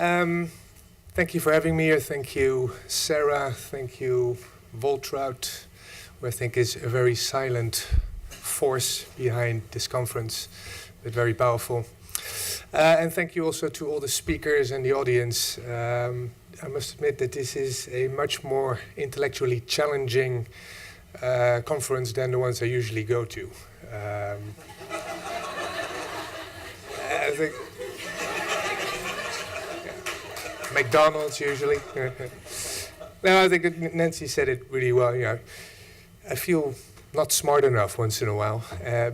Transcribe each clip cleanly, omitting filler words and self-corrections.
Thank you for having me here. Thank you, Sarah. Thank you, Voltrout, who I think is a very silent force behind this conference, but very powerful. And thank you also to all the speakers and the audience. I must admit that this is a much more intellectually challenging conference than the ones I usually go to. I think McDonald's usually. No, I think that Nancy said it really well. You know, I feel not smart enough once in a while,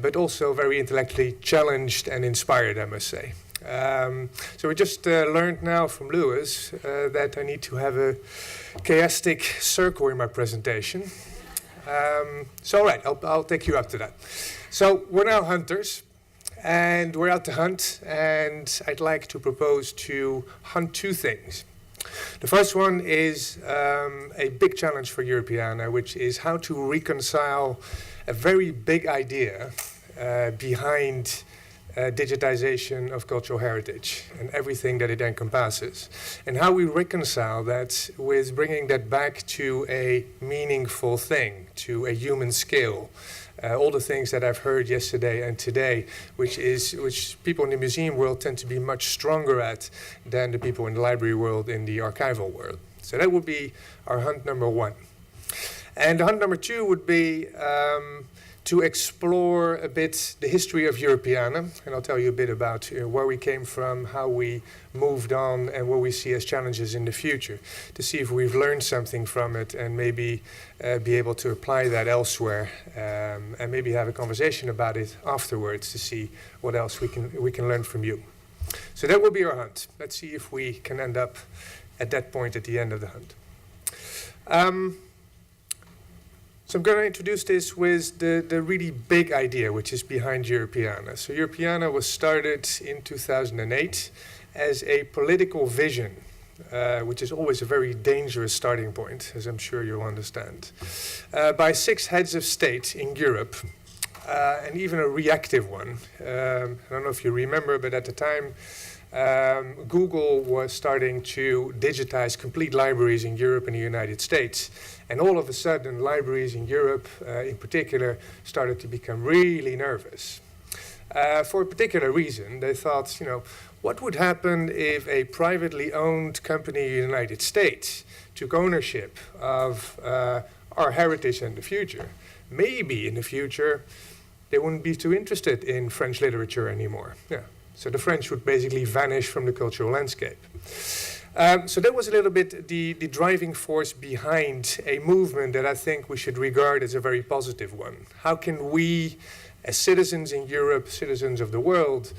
but also very intellectually challenged and inspired, I must say. So we just learned now from Lewis that I need to have a chaotic circle in my presentation. So all right, I'll take you up to that. So we're now hunters, and we're out to hunt, and I'd like to propose to hunt two things. The first one is a big challenge for Europeana, which is how to reconcile a very big idea behind digitization of cultural heritage and everything that it encompasses, and how we reconcile that with bringing that back to a meaningful thing, to a human scale. All the things that I've heard yesterday and today, which people in the museum world tend to be much stronger at than the people in the library world, in the archival world. So that would be our hunt number one. And the hunt number two would be to explore a bit the history of Europeana, and I'll tell you a bit about where we came from, how we moved on, and what we see as challenges in the future, to see if we've learned something from it and maybe be able to apply that elsewhere, and maybe have a conversation about it afterwards to see what else we can learn from you. So that will be our hunt. Let's see if we can end up at that point at the end of the hunt. So I'm going to introduce this with the really big idea which is behind Europeana. So Europeana was started in 2008 as a political vision, which is always a very dangerous starting point, as I'm sure you'll understand, by 6 heads of state in Europe, and even a reactive one. I don't know if you remember, but at the time, Google was starting to digitize complete libraries in Europe and the United States. And all of a sudden, libraries in Europe, in particular, started to become really nervous. For a particular reason, they thought, you know, what would happen if a privately owned company in the United States took ownership of our heritage in the future? Maybe in the future, they wouldn't be too interested in French literature anymore. Yeah. So the French would basically vanish from the cultural landscape. So that was a little bit the driving force behind a movement that I think we should regard as a very positive one. How can we, as citizens in Europe, citizens of the world,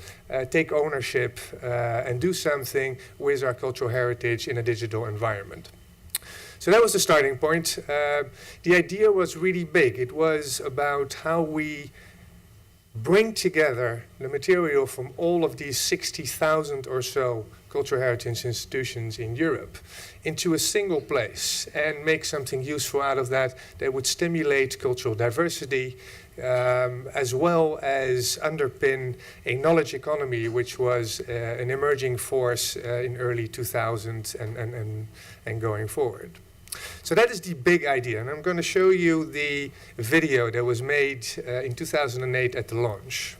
take ownership and do something with our cultural heritage in a digital environment? So that was the starting point. The idea was really big. It was about how we bring together the material from all of these 60,000 or so cultural heritage institutions in Europe into a single place and make something useful out of that that would stimulate cultural diversity, as well as underpin a knowledge economy, which was an emerging force in early 2000s and going forward. So that is the big idea, and I'm going to show you the video that was made in 2008 at the launch.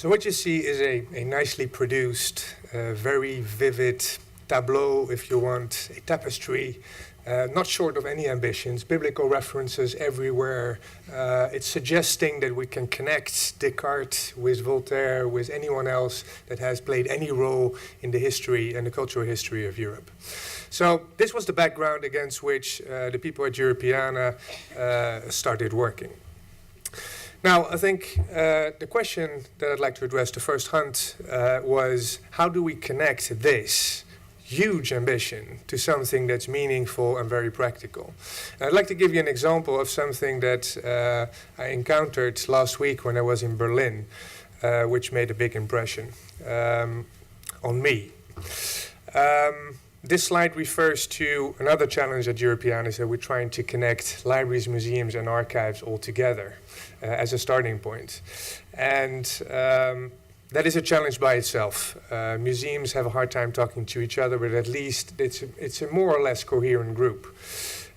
So what you see is a nicely produced, very vivid tableau, if you want, a tapestry, not short of any ambitions, biblical references everywhere. It's suggesting that we can connect Descartes with Voltaire, with anyone else that has played any role in the history and the cultural history of Europe. So this was the background against which the people at Europeana started working. Now, I think the question that I'd like to address to first Hunt was, how do we connect this huge ambition to something that's meaningful and very practical? And I'd like to give you an example of something that I encountered last week when I was in Berlin, which made a big impression on me. This slide refers to another challenge at Europeana, is that we're trying to connect libraries, museums, and archives all together as a starting point. And that is a challenge by itself. Museums have a hard time talking to each other, but at least it's a more or less coherent group.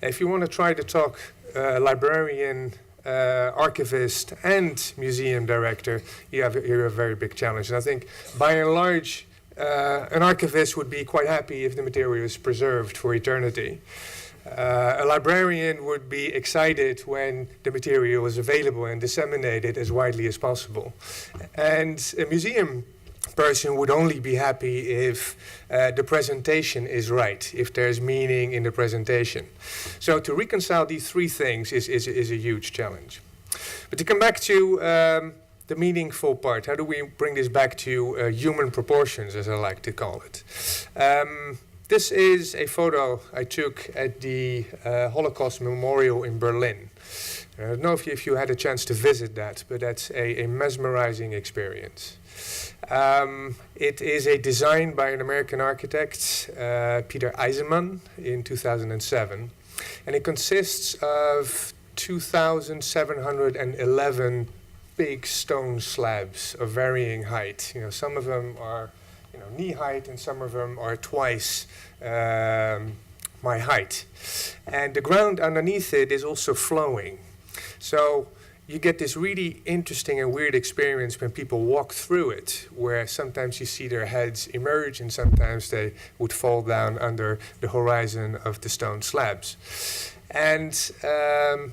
If you want to try to talk librarian, archivist, and museum director, you have a very big challenge. And I think, by and large, an archivist would be quite happy if the material is preserved for eternity. A librarian would be excited when the material is available and disseminated as widely as possible. And a museum person would only be happy if the presentation is right, if there's meaning in the presentation. So to reconcile these three things is a huge challenge. But to come back to the meaningful part, how do we bring this back to human proportions, as I like to call it? This is a photo I took at the Holocaust Memorial in Berlin. I don't know if you had a chance to visit that, but that's a mesmerizing experience. It is a design by an American architect, Peter Eisenman, in 2007. And it consists of 2,711 big stone slabs of varying height. Some of them are knee height, and some of them are twice my height. And the ground underneath it is also flowing. So you get this really interesting and weird experience when people walk through it, where sometimes you see their heads emerge and sometimes they would fall down under the horizon of the stone slabs. And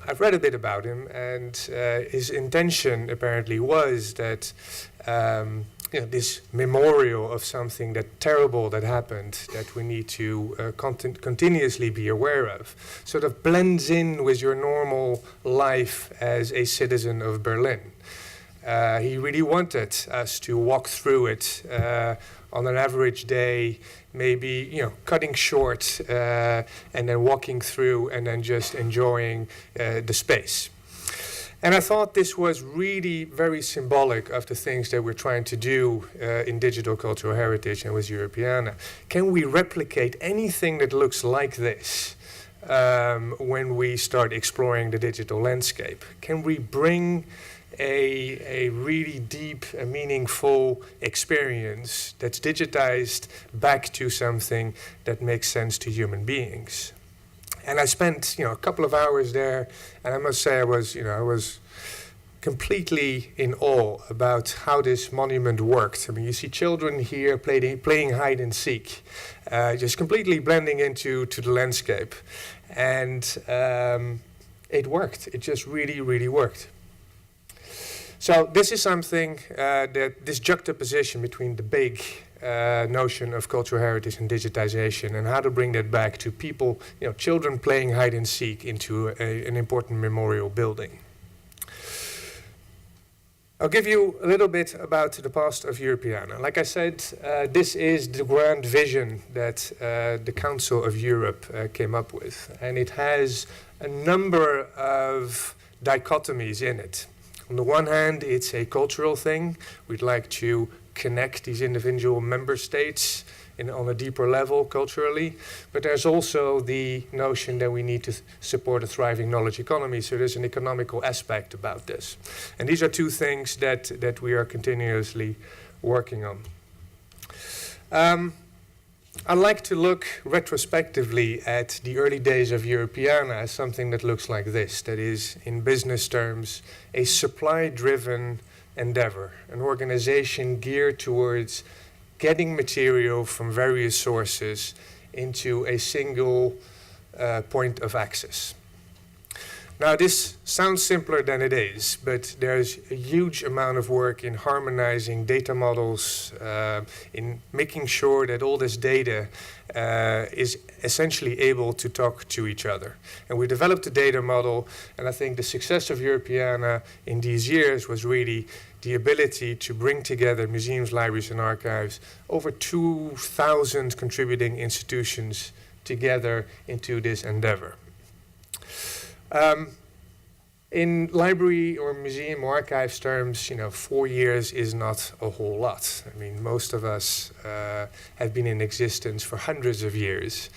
I've read a bit about him, and his intention apparently was that this memorial of something that terrible that happened, that we need to continuously be aware of, sort of blends in with your normal life as a citizen of Berlin. He really wanted us to walk through it on an average day, maybe cutting short and then walking through and then just enjoying the space. And I thought this was really very symbolic of the things that we're trying to do in digital cultural heritage and with Europeana. Can we replicate anything that looks like this when we start exploring the digital landscape? Can we bring a really deep and meaningful experience that's digitized back to something that makes sense to human beings? And I spent, a couple of hours there, and I must say I was completely in awe about how this monument worked. I mean, you see children here playing hide and seek, just completely blending into the landscape, and it worked. It just really, really worked. So this is something that this juxtaposition between the big notion of cultural heritage and digitization, and how to bring that back to people, children playing hide and seek into an important memorial building. I'll give you a little bit about the past of Europeana. Like I said, this is the grand vision that the Council of Europe came up with, and it has a number of dichotomies in it. On the one hand, it's a cultural thing. We'd like to connect these individual member states on a deeper level culturally, but there's also the notion that we need to support a thriving knowledge economy, so there's an economical aspect about this. And these are two things that we are continuously working on. I like to look retrospectively at the early days of Europeana as something that looks like this, that is, in business terms, a supply-driven endeavor, an organization geared towards getting material from various sources into a single point of access. Now, this sounds simpler than it is, but there's a huge amount of work in harmonizing data models, in making sure that all this data is essentially able to talk to each other. And we developed a data model, and I think the success of Europeana in these years was really the ability to bring together museums, libraries, and archives, over 2,000 contributing institutions together into this endeavor. In library or museum or archives terms, 4 years is not a whole lot. I mean, most of us have been in existence for hundreds of years.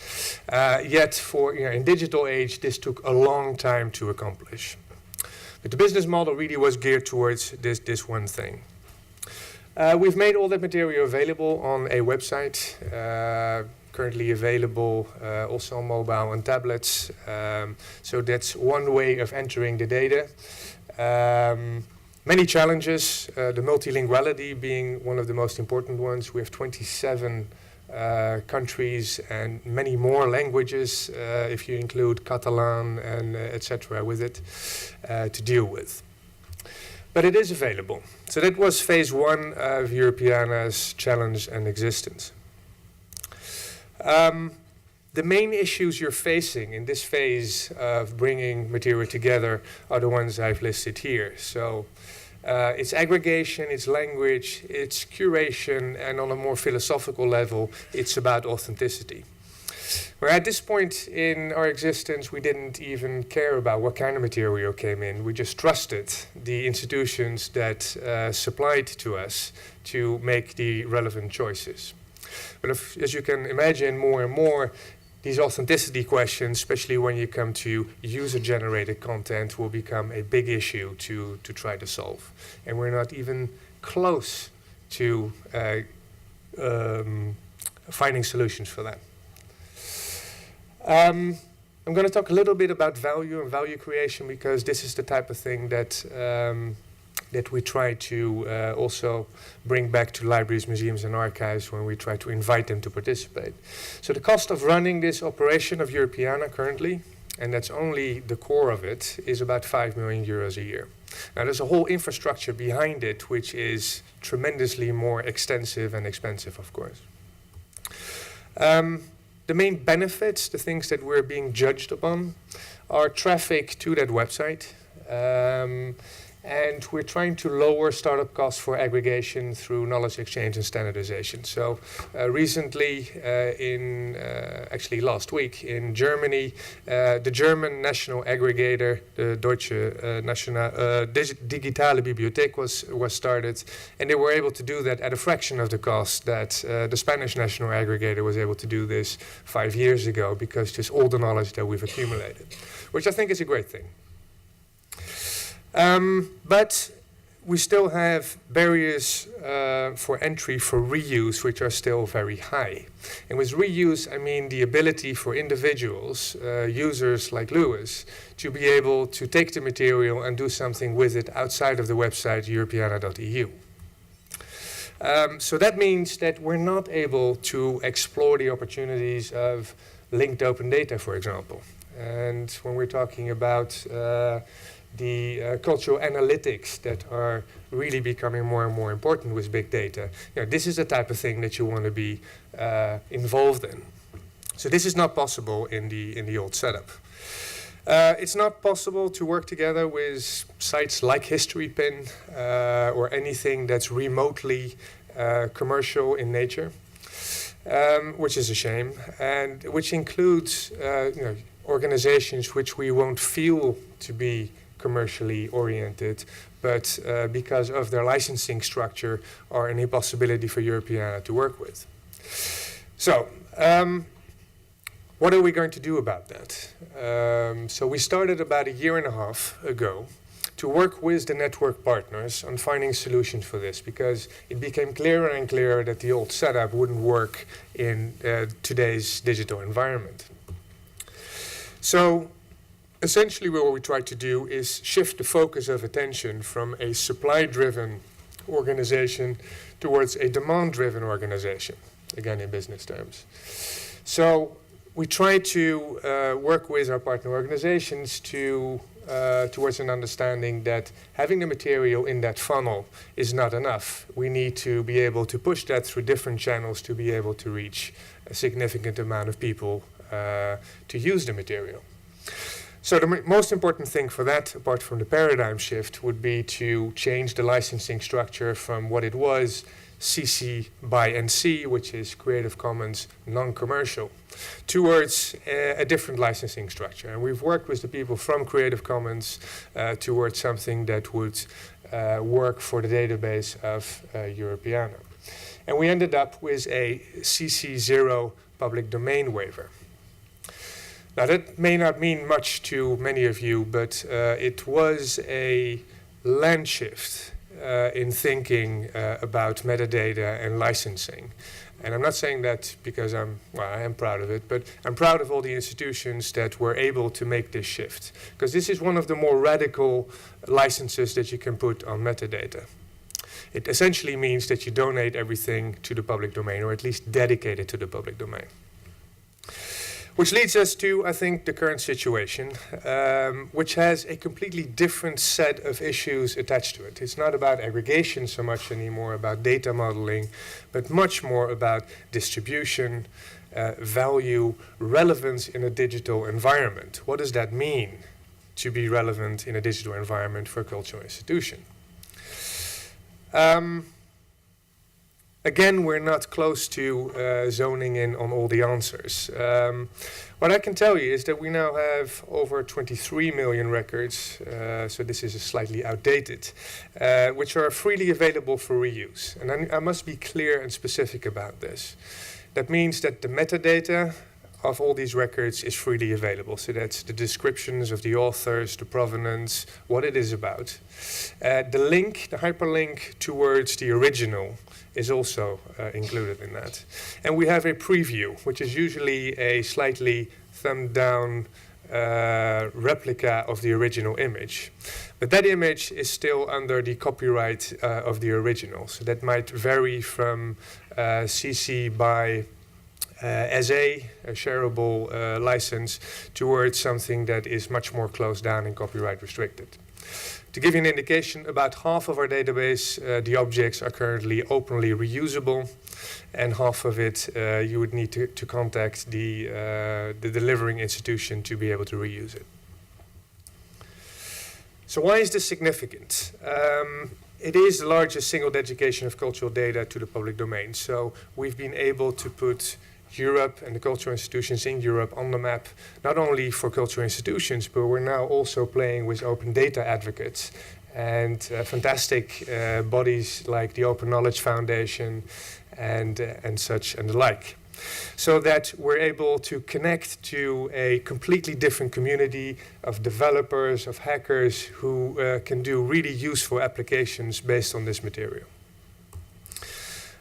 Yet, in digital age, this took a long time to accomplish. But the business model really was geared towards this one thing. We've made all that material available on a website. Currently available also on mobile and tablets. So that's one way of entering the data. Many challenges, the multilinguality being one of the most important ones. We have 27 countries and many more languages, if you include Catalan and etc. with it, to deal with. But it is available. So that was phase one of Europeana's challenge and existence. The main issues you're facing in this phase of bringing material together are the ones I've listed here. So it's aggregation, it's language, it's curation, and on a more philosophical level, it's about authenticity. Where at this point in our existence, we didn't even care about what kind of material came in. We just trusted the institutions that supplied to us to make the relevant choices. But as you can imagine, more and more, these authenticity questions, especially when you come to user-generated content, will become a big issue to try to solve. And we're not even close to finding solutions for that. I'm going to talk a little bit about value and value creation, because this is the type of thing that that we try to also bring back to libraries, museums, and archives when we try to invite them to participate. So the cost of running this operation of Europeana currently, and that's only the core of it, is about 5 million euros a year. Now there's a whole infrastructure behind it, which is tremendously more extensive and expensive, of course. The main benefits, the things that we're being judged upon, are traffic to that website. And we're trying to lower startup costs for aggregation through knowledge exchange and standardization. So recently, actually last week in Germany, the German national aggregator, the Deutsche Digitale Bibliothek was started, and they were able to do that at a fraction of the cost that the Spanish national aggregator was able to do this 5 years ago, because just all the knowledge that we've accumulated, which I think is a great thing. But we still have barriers for entry for reuse, which are still very high. And with reuse, I mean the ability for individuals, users like Lewis, to be able to take the material and do something with it outside of the website europeana.eu. So that means that we're not able to explore the opportunities of linked open data, for example. And when we're talking about the cultural analytics that are really becoming more and more important with big data, this is the type of thing that you want to be involved in. So this is not possible in the old setup. It's not possible to work together with sites like HistoryPin or anything that's remotely commercial in nature, which is a shame, and which includes organizations which we won't feel to be commercially oriented, but because of their licensing structure are an impossibility for Europeana to work with. So, what are we going to do about that? So we started about 1.5 years ago to work with the network partners on finding solutions for this, because it became clearer and clearer that the old setup wouldn't work in today's digital environment. So essentially what we try to do is shift the focus of attention from a supply-driven organization towards a demand-driven organization, again in business terms. So we try to work with our partner organizations towards an understanding that having the material in that funnel is not enough. We need to be able to push that through different channels to be able to reach a significant amount of people to use the material. So the most important thing for that, apart from the paradigm shift, would be to change the licensing structure from what it was, CC by NC, which is Creative Commons non-commercial, towards a different licensing structure. And we've worked with the people from Creative Commons towards something that would work for the database of Europeana. And we ended up with a CC0 public domain waiver. Now that may not mean much to many of you, but it was a land shift in thinking about metadata and licensing. And I'm not saying that because I am proud of it, but I'm proud of all the institutions that were able to make this shift. Because this is one of the more radical licenses that you can put on metadata. It essentially means that you donate everything to the public domain, or at least dedicate it to the public domain. Which leads us to, I think, the current situation, which has a completely different set of issues attached to it. It's not about aggregation so much anymore, about data modeling, but much more about distribution, value, relevance in a digital environment. What does that mean to be relevant in a digital environment for a cultural institution? Again, we're not close to zoning in on all the answers. What I can tell you is that we now have over 23 million records, so this is slightly outdated, which are freely available for reuse. And I must be clear and specific about this. That means that the metadata of all these records is freely available. So that's the descriptions of the authors, the provenance, what it is about. The link, the hyperlink towards the original is also included in that. And we have a preview, which is usually a slightly thumbed down replica of the original image. But that image is still under the copyright of the original. So that might vary from CC by SA, a shareable license, towards something that is much more closed down and copyright restricted. To give you an indication, about half of our database, the objects are currently openly reusable, and half of it you would need to contact the delivering institution to be able to reuse it. So why is this significant? It is the largest single dedication of cultural data to the public domain. So we've been able to put Europe and the cultural institutions in Europe on the map, not only for cultural institutions, but we're now also playing with open data advocates and fantastic bodies like the Open Knowledge Foundation and such and the like. So that we're able to connect to a completely different community of developers, of hackers who can do really useful applications based on this material.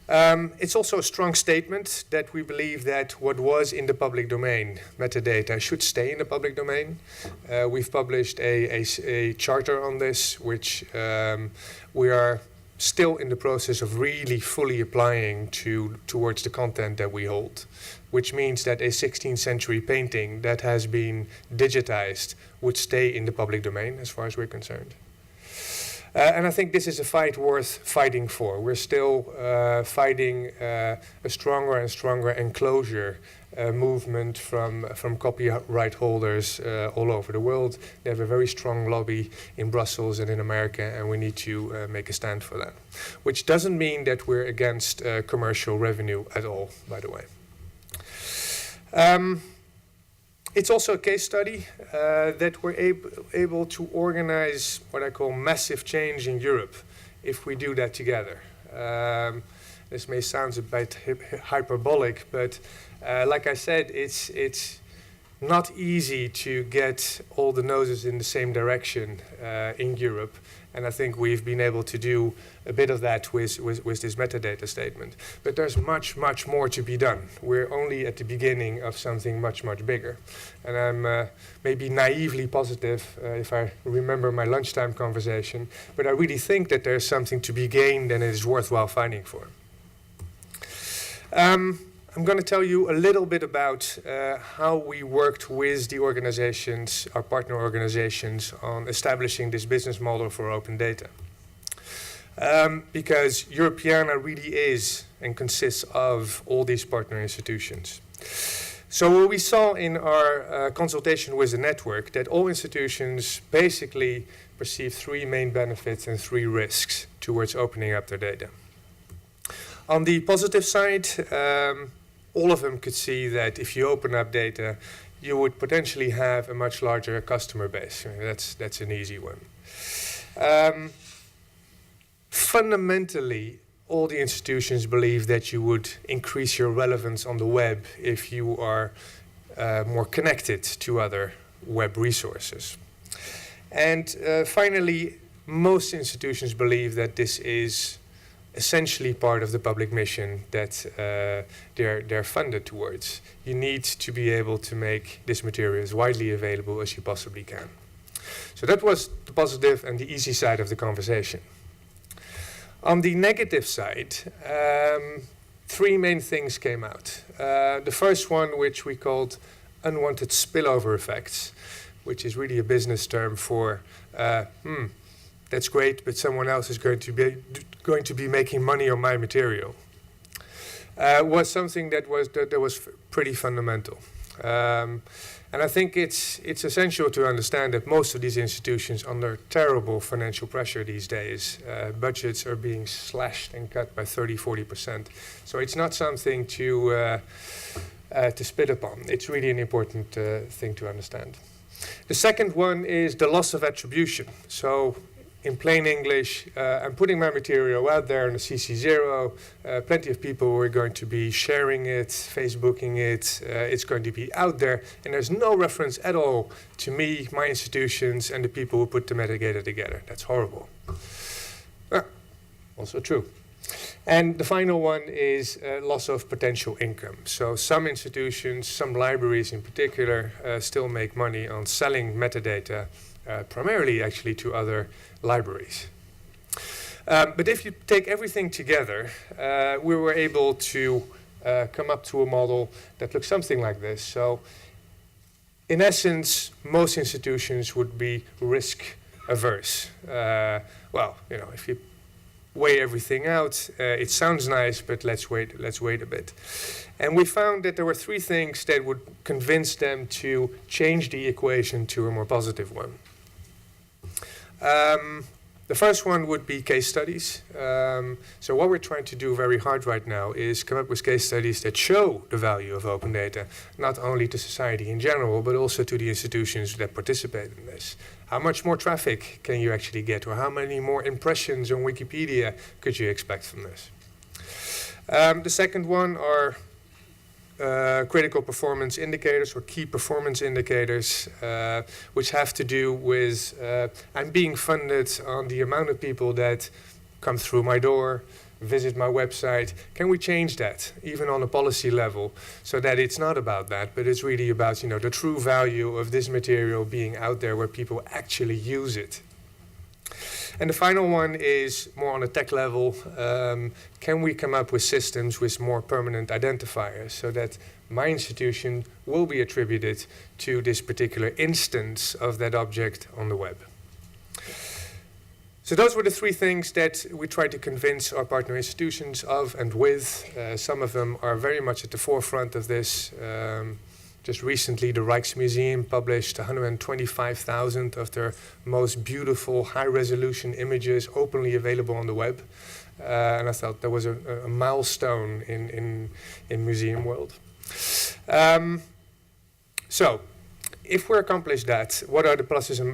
It's also a strong statement that we believe that what was in the public domain, metadata, should stay in the public domain. We've published a charter on this, which we are still in the process of really fully applying towards the content that we hold, which means that a 16th century painting that has been digitized would stay in the public domain as far as we're concerned. And I think this is a fight worth fighting for. We're still fighting a stronger and stronger enclosure movement from copyright holders all over the world. They have a very strong lobby in Brussels and in America, and we need to make a stand for that. Which doesn't mean that we're against commercial revenue at all, by the way. It's also a case study that we're able to organize what I call massive change in Europe if we do that together. This may sound a bit hyperbolic, but like I said, it's not easy to get all the noses in the same direction in Europe. And I think we've been able to do a bit of that with this metadata statement. But there's much, much more to be done. We're only at the beginning of something much, much bigger. And I'm maybe naively positive, if I remember my lunchtime conversation, but I really think that there's something to be gained and it is worthwhile fighting for. I'm going to tell you a little bit about how we worked with the organizations, our partner organizations, on establishing this business model for open data. Because Europeana really is and consists of all these partner institutions. So what we saw in our consultation with the network, that all institutions basically perceive three main benefits and three risks towards opening up their data. On the positive side, all of them could see that if you open up data, you would potentially have a much larger customer base. That's an easy one. Fundamentally, all the institutions believe that you would increase your relevance on the web if you are more connected to other web resources. And finally, most institutions believe that this is essentially part of the public mission that they're funded towards. You need to be able to make this material as widely available as you possibly can. So that was the positive and the easy side of the conversation. On the negative side, three main things came out. The first one, which we called unwanted spillover effects, which is really a business term for that's great, but someone else is going to be making money on my material. Was something that was pretty fundamental, and I think it's essential to understand that most of these institutions are under terrible financial pressure these days. Budgets are being slashed and cut by 30–40%. So it's not something to spit upon. It's really an important thing to understand. The second one is the loss of attribution. So in plain English, I'm putting my material out there on the CC0. Plenty of people are going to be sharing it, Facebooking it. It's going to be out there. And there's no reference at all to me, my institutions, and the people who put the metadata together. That's horrible. Also true. And the final one is loss of potential income. So some institutions, some libraries in particular, still make money on selling metadata, primarily actually to other libraries. But if you take everything together, we were able to come up to a model that looks something like this. So in essence, most institutions would be risk averse. Well, you know, if you weigh everything out, it sounds nice, but let's wait a bit. And we found that there were three things that would convince them to change the equation to a more positive one. The first one would be case studies. So what we're trying to do very hard right now is come up with case studies that show the value of open data, not only to society in general, but also to the institutions that participate in this. How much more traffic can you actually get, or how many more impressions on Wikipedia could you expect from this? The second one are critical performance indicators or key performance indicators, which have to do with I'm being funded on the amount of people that come through my door, visit my website. Can we change that, even on a policy level, so that it's not about that, but it's really about, you know, the true value of this material being out there where people actually use it? And the final one is more on a tech level. Can we come up with systems with more permanent identifiers so that my institution will be attributed to this particular instance of that object on the web? So those were the three things that we tried to convince our partner institutions of and with. Some of them are very much at the forefront of this. Just recently, the Rijksmuseum published 125,000 of their most beautiful high-resolution images openly available on the web. And I thought that was a milestone in museum world. So, if we accomplish that, what are the pluses and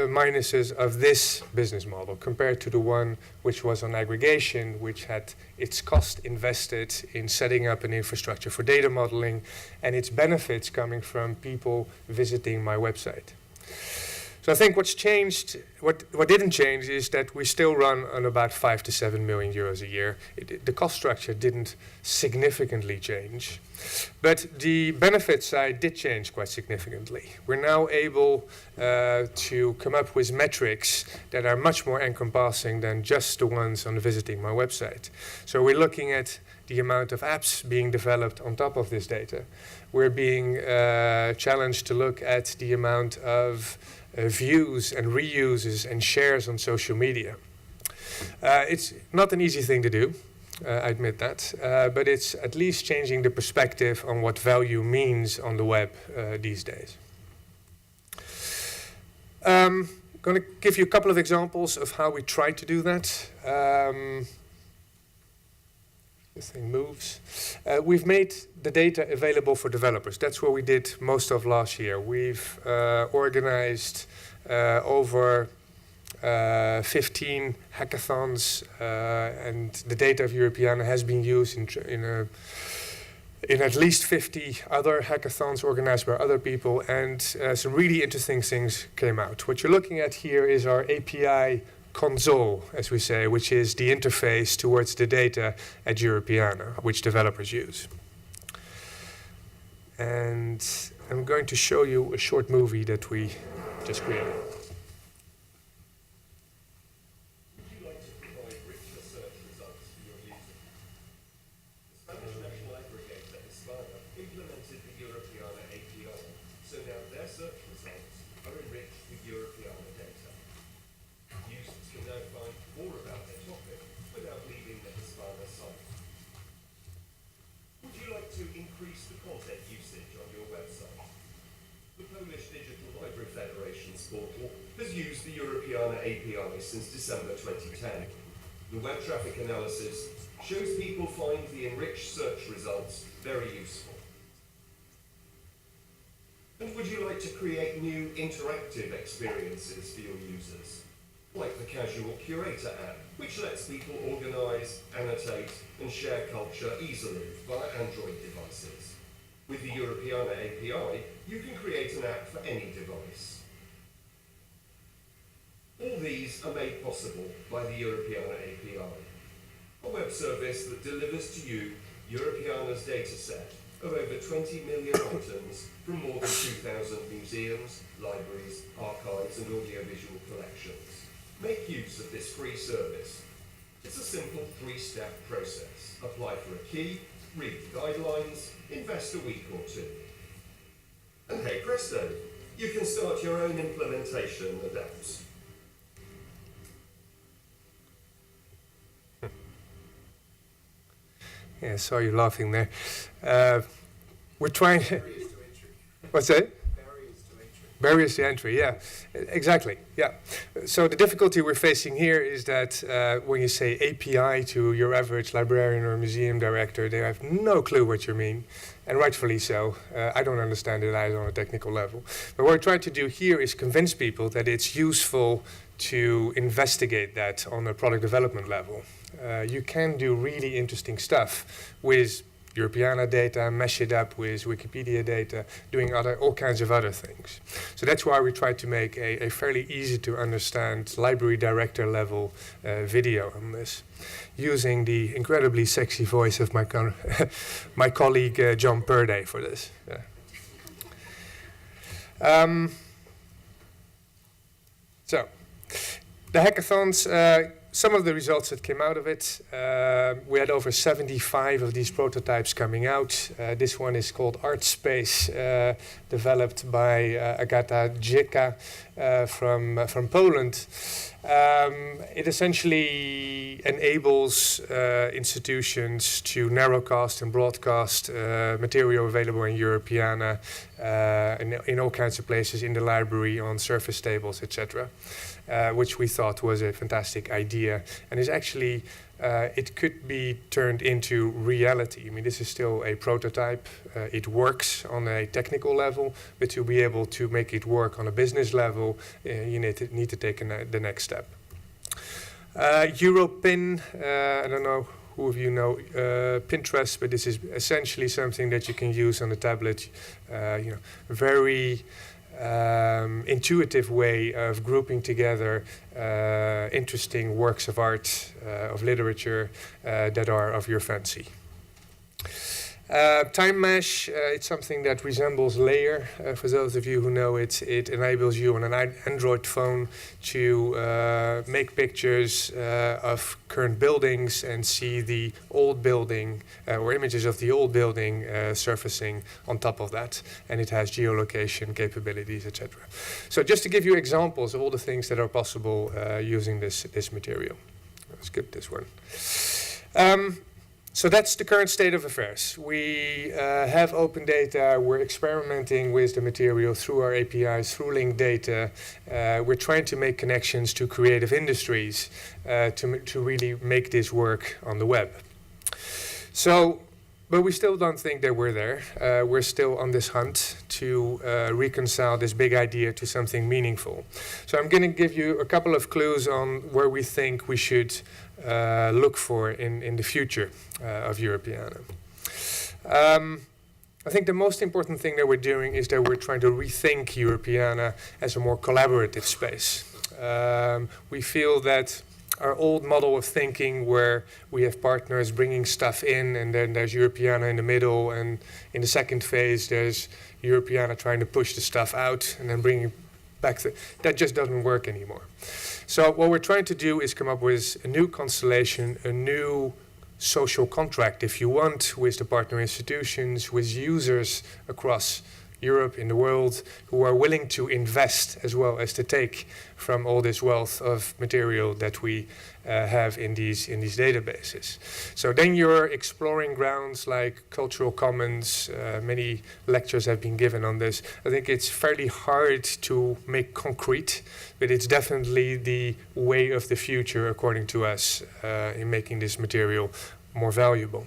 minuses of this business model compared to the one which was on aggregation, which had its cost invested in setting up an infrastructure for data modeling and its benefits coming from people visiting my website? So I think what's changed, what didn't change is that we still run on about 5 to 7 million euros a year. The cost structure didn't significantly change, but the benefit side did change quite significantly. We're now able to come up with metrics that are much more encompassing than just the ones on visiting my website. So we're looking at the amount of apps being developed on top of this data. We're being challenged to look at the amount of views and reuses and shares on social media. It's not an easy thing to do, I admit that, but it's at least changing the perspective on what value means on the web these days. I'm going to give you a couple of examples of how we try to do that. This thing moves. We've made the data available for developers. That's what we did most of last year. We've organized over 15 hackathons, and the data of Europeana has been used in at least 50 other hackathons organized by other people, and some really interesting things came out. What you're looking at here is our API console, as we say, which is the interface towards the data at Europeana, which developers use. And I'm going to show you a short movie that we just created. Would you like to provide richer search results for your users? The Spanish national aggregator Hispana implemented the Europeana API, so now their search results are enriched with Europeana data. Users can now find more about their topic without leaving the Hispana site. Would you like to increase the content usage on your website? The Polish Digital Library Federation's portal has used the Europeana API since December 2010. The web traffic analysis shows people find the enriched search results very useful. And would you like to create new interactive experiences for your users? Like the Casual Curator app, which lets people organize, annotate, and share culture easily via Android devices. With the Europeana API, you can create an app for any device. All these are made possible by the Europeana API, a web service that delivers to you Europeana's dataset of over 20 million items from more than 2,000 museums, libraries, archives, and audiovisual collections. Make use of this free service. It's a simple 3-step process. Apply for a key, read the guidelines, invest a week or two. And hey presto, you can start your own implementation and apps. Yeah, I saw you laughing there. We're trying. What's that? Barriers to entry, yeah, exactly, yeah. So the difficulty we're facing here is that when you say API to your average librarian or museum director, they have no clue what you mean, and rightfully so. I don't understand it either on a technical level. But what we're trying to do here is convince people that it's useful to investigate that on a product development level. You can do really interesting stuff with Europeana data, mesh it up with Wikipedia data, doing all kinds of other things. So that's why we try to make a fairly easy to understand library director level video on this, using the incredibly sexy voice of my colleague John Purday for this. Yeah. So, the hackathons, some of the results that came out of it, we had over 75 of these prototypes coming out. This one is called Art Space, developed by Agata Dzieka from Poland. It essentially enables institutions to narrowcast and broadcast material available in Europeana in all kinds of places, in the library, on Surface tables, etc., which we thought was a fantastic idea, and is actually it could be turned into reality. I mean, this is still a prototype. It works on a technical level, but to be able to make it work on a business level, you need to take the next step. Europin, I don't know who of you know Pinterest, but this is essentially something that you can use on the tablet. Very intuitive way of grouping together interesting works of art, of literature that are of your fancy. Time Mesh, it's something that resembles Layer. For those of you who know it, it enables you on an Android phone to make pictures of current buildings and see the old building or images of the old building surfacing on top of that. And it has geolocation capabilities, etc. So just to give you examples of all the things that are possible using this material. Let's skip this one. So that's the current state of affairs. We have open data. We're experimenting with the material through our APIs, through linked data. We're trying to make connections to creative industries to really make this work on the web. So, but we still don't think that we're there. We're still on this hunt to reconcile this big idea to something meaningful. So I'm going to give you a couple of clues on where we think we should look for in the future of Europeana. I think the most important thing that we're doing is that we're trying to rethink Europeana as a more collaborative space. We feel that our old model of thinking where we have partners bringing stuff in and then there's Europeana in the middle, and in the second phase there's Europeana trying to push the stuff out and then bringing back that just doesn't work anymore. So what we're trying to do is come up with a new constellation, a new social contract, if you want, with the partner institutions, with users across Europe, in the world, who are willing to invest as well as to take from all this wealth of material that we have in these databases. So then you're exploring grounds like cultural commons. Many lectures have been given on this. I think it's fairly hard to make concrete, but it's definitely the way of the future, according to us, in making this material more valuable.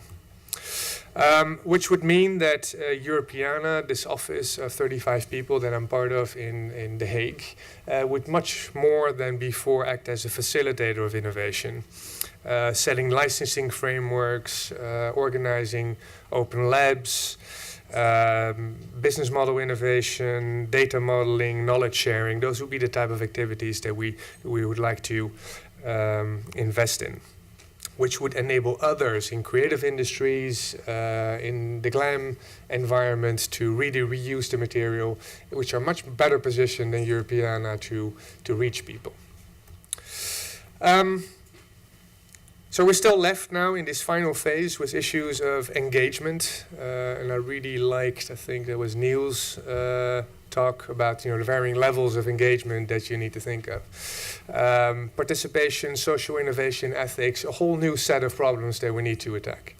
Which would mean that Europeana, this office of 35 people that I'm part of in The Hague, would much more than before act as a facilitator of innovation, selling licensing frameworks, organizing open labs, business model innovation, data modeling, knowledge sharing. Those would be the type of activities that we would like to invest in, which would enable others in creative industries, in the GLAM environment, to really reuse the material, which are much better positioned than Europeana to reach people. So we're still left now in this final phase with issues of engagement, and I really liked, I think that was Neil's talk about the varying levels of engagement that you need to think of. Participation, social innovation, ethics, a whole new set of problems that we need to attack.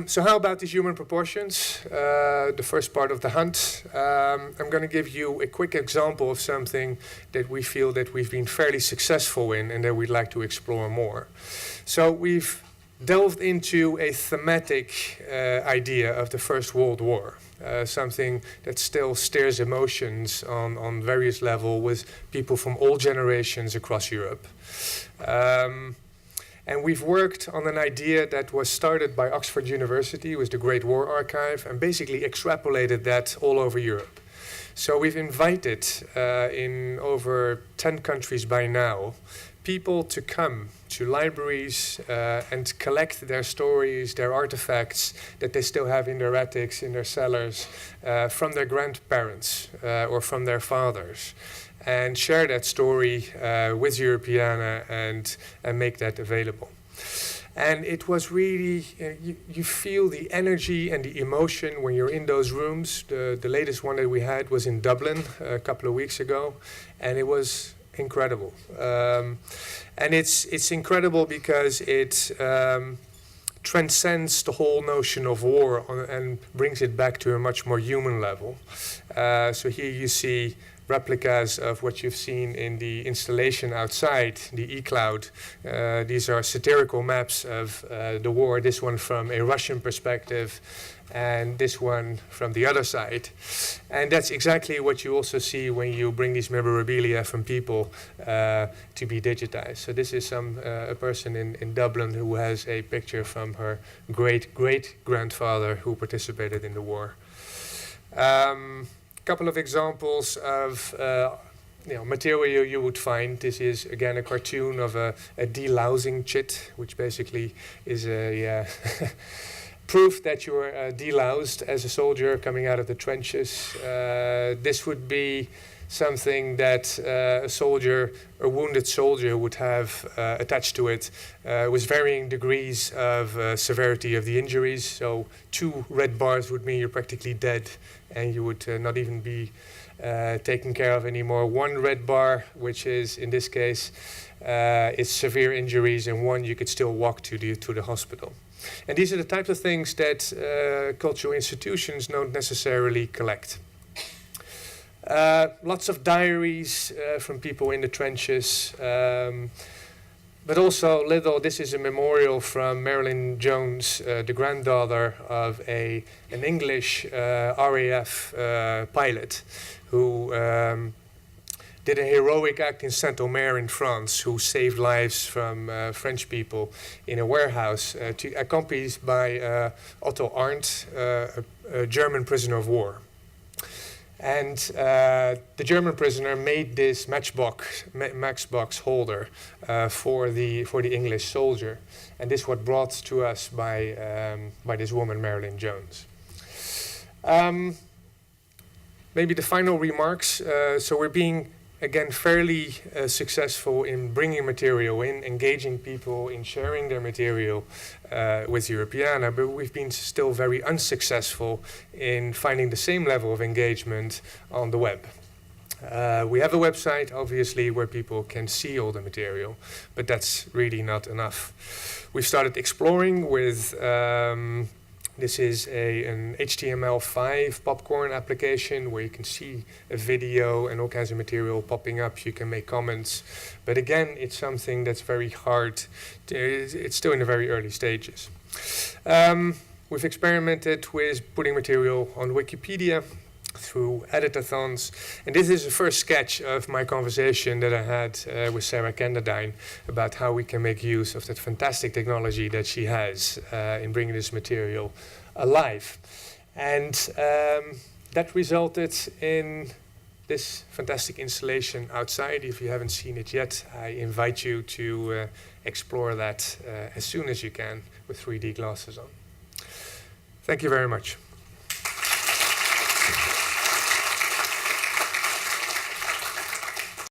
So how about these human proportions? The first part of the hunt. I'm going to give you a quick example of something that we feel that we've been fairly successful in and that we'd like to explore more. So we've delved into a thematic idea of the First World War. Something that still stirs emotions on various levels with people from all generations across Europe. And we've worked on an idea that was started by Oxford University with the Great War Archive and basically extrapolated that all over Europe. So we've invited in over 10 countries by now people to come to libraries and collect their stories, their artifacts that they still have in their attics, in their cellars, from their grandparents or from their fathers, and share that story with Europeana and make that available. And it was really, you feel the energy and the emotion when you're in those rooms. The latest one that we had was in Dublin a couple of weeks ago, and it was incredible. And it's incredible because it transcends the whole notion of war and brings it back to a much more human level. So here you see replicas of what you've seen in the installation outside, the e-cloud. These are satirical maps of the war, this one from a Russian perspective, and this one from the other side. And that's exactly what you also see when you bring these memorabilia from people to be digitized. So this is a person in Dublin who has a picture from her great-great-grandfather who participated in the war. Couple of examples of material you would find. This is again a cartoon of a delousing chit, which basically is a proof that you are deloused as a soldier coming out of the trenches. This would be something that a wounded soldier would have attached to it with varying degrees of severity of the injuries. So 2 red bars would mean you're practically dead and you would not even be taken care of anymore. 1 red bar, which is in this case is severe injuries, and 1 you could still walk to the hospital. And these are the types of things that cultural institutions don't necessarily collect. Lots of diaries from people in the trenches, but also this is a memorial from Marilyn Jones, the granddaughter of an English RAF pilot who did a heroic act in Saint-Omer in France, who saved lives from French people in a warehouse, accompanied by Otto Arndt, a German prisoner of war. And the German prisoner made this matchbox holder for the English soldier, and this was brought to us by this woman, Marilyn Jones. Maybe the final remarks. So we're being again fairly successful in bringing material in, engaging people in sharing their material with Europeana, but we've been still very unsuccessful in finding the same level of engagement on the web. We have a website, obviously, where people can see all the material, but that's really not enough. We've started exploring with this is an HTML5 popcorn application where you can see a video and all kinds of material popping up. You can make comments. But again, it's something that's very hard. It's still in the very early stages. We've experimented with putting material on Wikipedia through editathons. And this is the first sketch of my conversation that I had with Sarah Kenderdine about how we can make use of that fantastic technology that she has in bringing this material alive. And that resulted in this fantastic installation outside. If you haven't seen it yet, I invite you to explore that as soon as you can with 3D glasses on. Thank you very much.